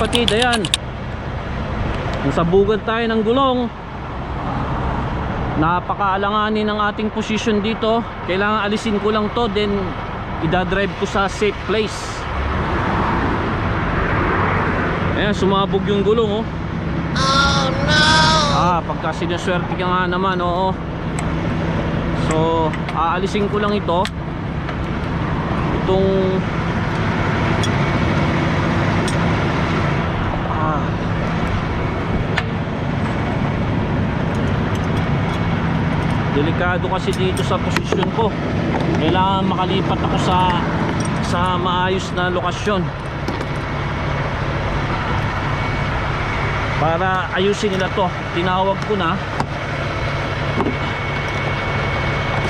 kapatid, ayan, nasabugad tayo ng gulong. Napakaalanganin ng ating position dito. Kailangan alisin ko lang to, then idadrive ko sa safe place. Ayan, sumabog yung gulong, oh. Oh no! Pagka sinuswerte ka nga naman, oo. So, aalisin ko lang ito. Itong delikado kasi dito sa posisyon ko. Kailangan makalipat ako sa maayos na lokasyon para ayusin nila to. Tinawag ko na,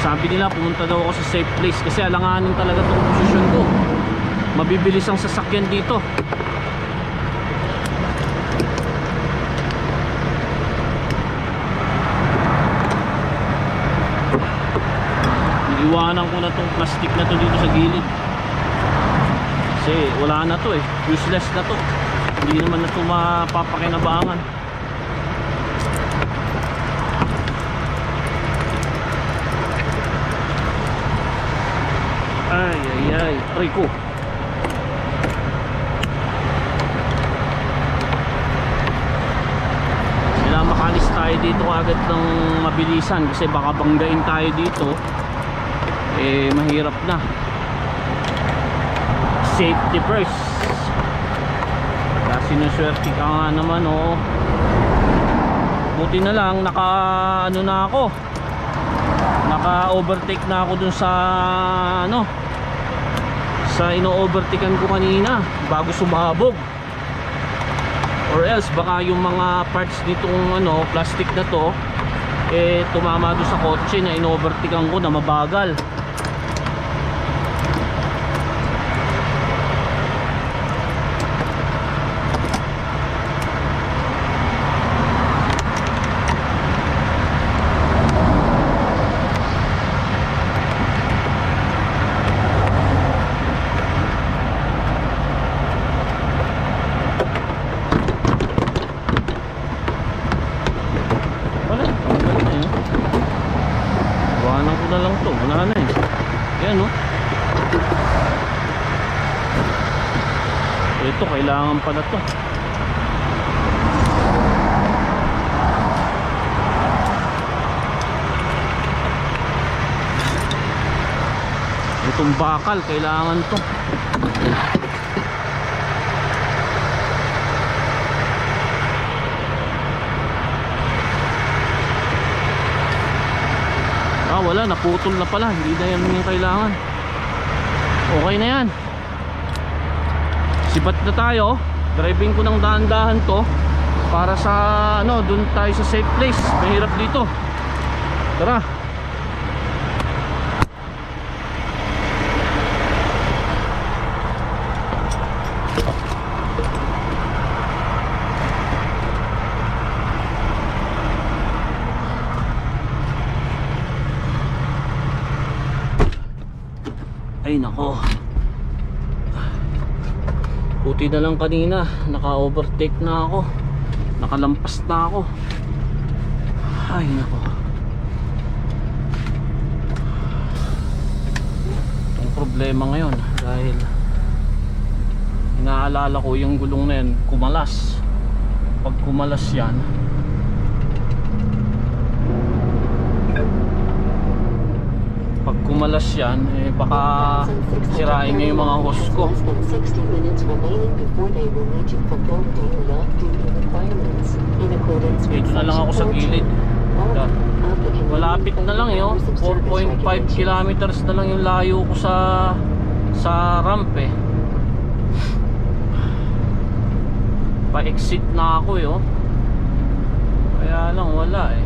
sabi nila pumunta daw ako sa safe place kasi alanganin talaga tong posisyon ko. Mabibilis ang sasakyan dito. Iwanan ko na tong plastic na to dito sa gilid kasi wala na to, useless na to. Hindi naman na ito mapapakinabangan. Ay aray ko. Kailangan makalis tayo dito agad ng mabilisan kasi baka banggain tayo dito, mahirap na. Safety first. Kasi sinuswerte ka nga naman, oh. Buti na lang naka overtake na ako dun sa sa ino-overtakean ko kanina bago sumabog, or else baka yung mga parts nitong plastic na to tumama doon sa kotse na ino-overtakean ko na mabagal. Ito kailangan pala to. Itong bakal kailangan to. Wala, naputol na pala. Hindi na yan yung kailangan. Okay na yan. Sibat na tayo. Driving ko ng dahan-dahan to para sa dun tayo sa safe place. Mahirap dito. Tara. Ay nako, buti na lang kanina naka-overtake na ako, nakalampas na ako. Ay nako, itong problema ngayon dahil inaalala ko yung gulong na yan kumalas. Pag kumalas yan, baka sirain niya yung mga hose ko. Dito na lang ako sa gilid. Malapit na lang yun. 4.5 kilometers na lang yung layo ko sa ramp Pa-exit na ako Kaya lang wala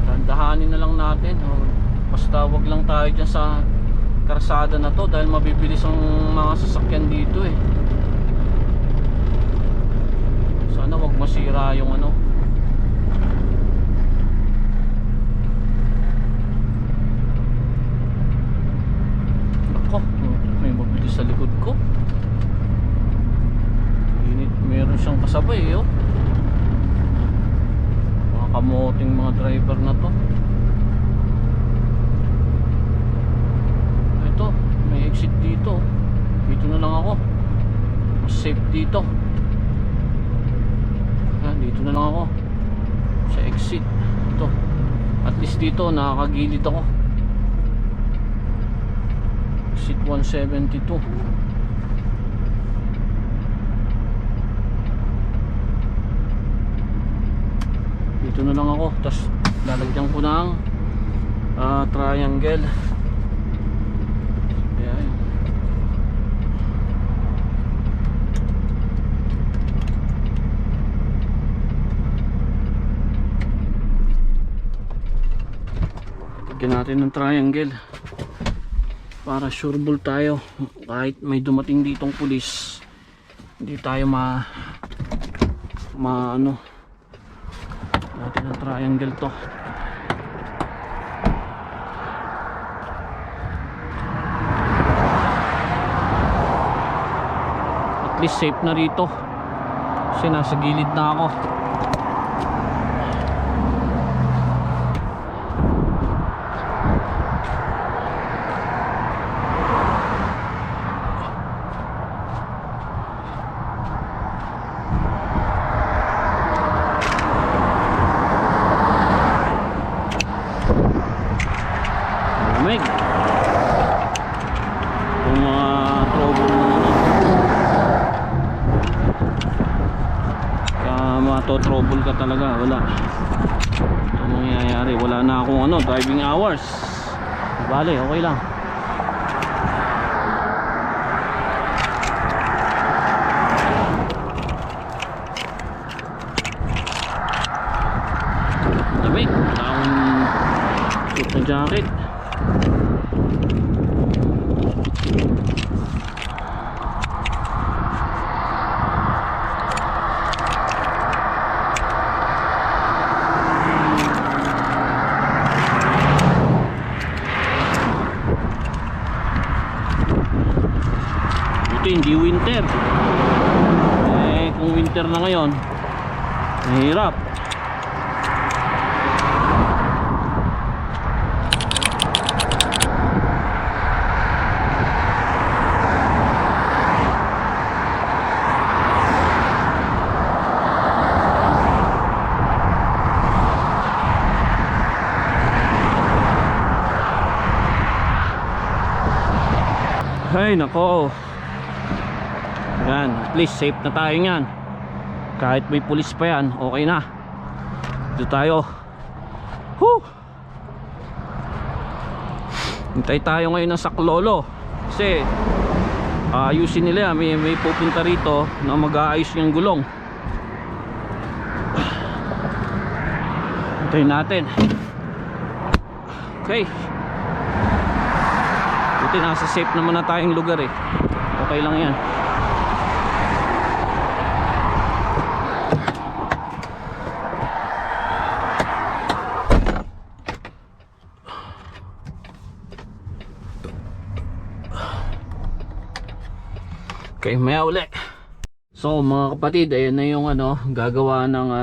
Dandahanin na lang natin. Basta wag lang tayo dyan sa karsada na to dahil mabibilis ang mga sasakyan dito Sana wag masira yung Ako, may mabilis sa likod ko. Meron siyang kasabay oh. Mga kamoting mga driver na to. Ito, may exit dito. Dito na lang ako. Mas safe dito. Dito na lang ako sa exit. Ito. At least dito nakakagilid ako. Exit 172. Dito na lang ako. Tapos lalagyan ko ng triangle. Ayan. Lagyan natin ng triangle para sureball tayo. Kahit may dumating ditong pulis, hindi tayo ano natin ang triangle to. At least safe na rito kasi nasa gilid na ako. Kung trouble trouble ka talaga, wala. Ito mangyayari, wala na akong driving hours. Bale, okay lang. Lamig, wala akong suit na jacket. Hindi winter. Kung winter na ngayon, mahirap. Ay nako. Yan, at least safe na tayo yan. Kahit may pulis pa yan, okay na. Dito tayo. Whew! Hintay tayo ngayon ng saklolo. Kasi ayusin nila, may pupunta rito na mag-aayos yung gulong. Hintayin natin. Okay. Buti nasa safe naman na tayong lugar eh. Okay lang yan. Okay, maya uli. So mga kapatid, ayan na yung gagawa ng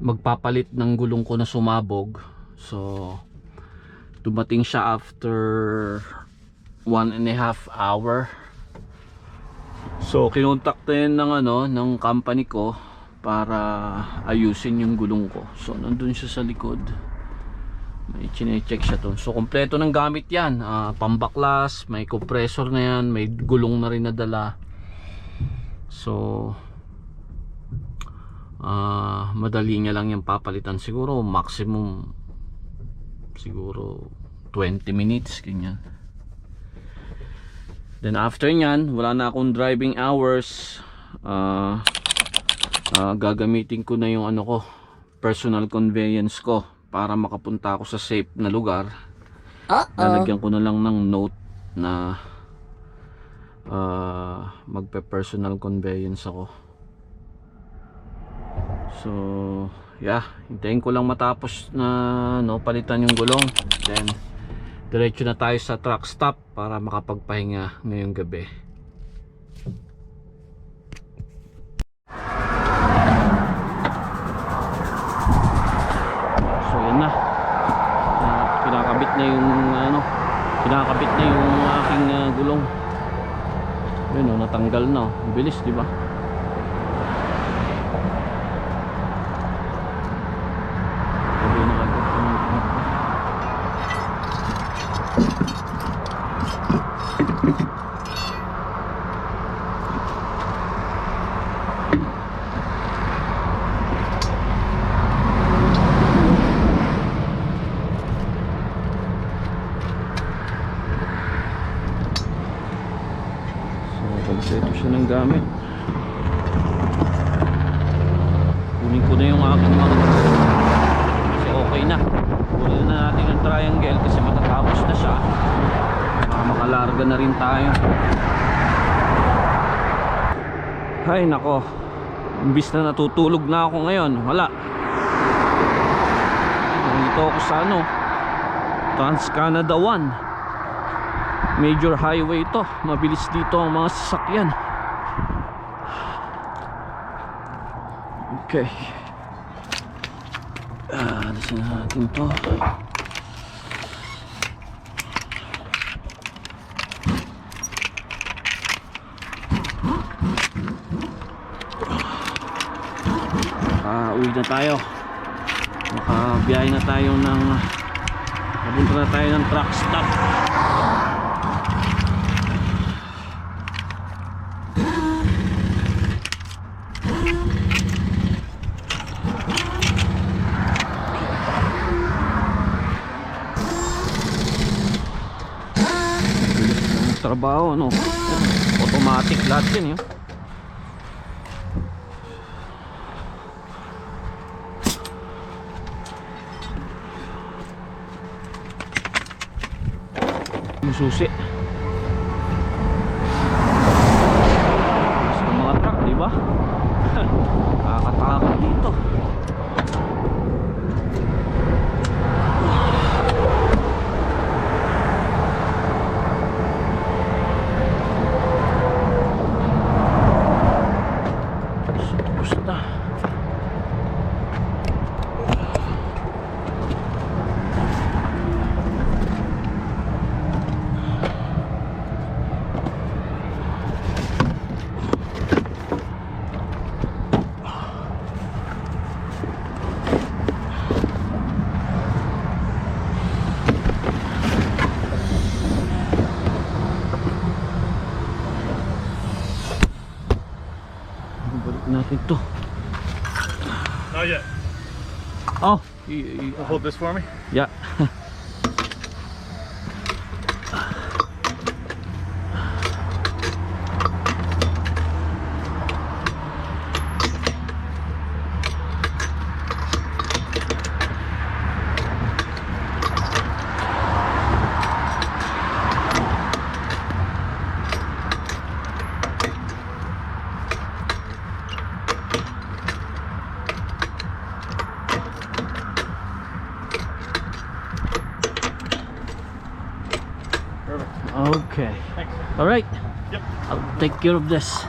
magpapalit ng gulong ko na sumabog. So dumating siya after 1.5 hour. So kinontak din ng company ko para ayusin yung gulong ko. So nandun siya sa likod. May chine-check siya to. So kompleto ng gamit yan, pambaklas, may compressor na yan, may gulong na rin nadala. So madali niya lang yung papalitan. Siguro maximum siguro 20 minutes ganyan. Then after nyan, wala na akong driving hours. Gagamitin ko na yung personal conveyance ko para makapunta ako sa safe na lugar. Lalagyan ko na lang ng note na magpe-personal conveyance ako. So yeah, hintayin ko lang matapos na palitan yung gulong. Then diretso na tayo sa truck stop para makapagpahinga ngayong gabi. ano, kinakabit na yung aking gulong. Yun o, natanggal na. Ang bilis, di ba? Kompleto siya ng gamit. Kunin ko na yung aking mga kasi okay na. Kunin na natin yung triangle kasi matatapos na siya. Makalarga na rin tayo. Ay nako, imbis na natutulog na ako ngayon, wala. Nandito ako sa ano, Trans-Canada 1. Major highway to. Mabilis dito ang mga sasakyan. Okay. Alisin natin to. Uwi na tayo. Makabiyahe na tayo ng papunta na tayo ng truck stop. Trabaho no, automatic lahat yan yun. Yung susi sa mga truck, di ba? Nakakatakot dito. Balik natin to. Not yet. Oh, Hold this for me. yeah. Perfect. Okay. Thanks. All right. Yep. I'll take care of this.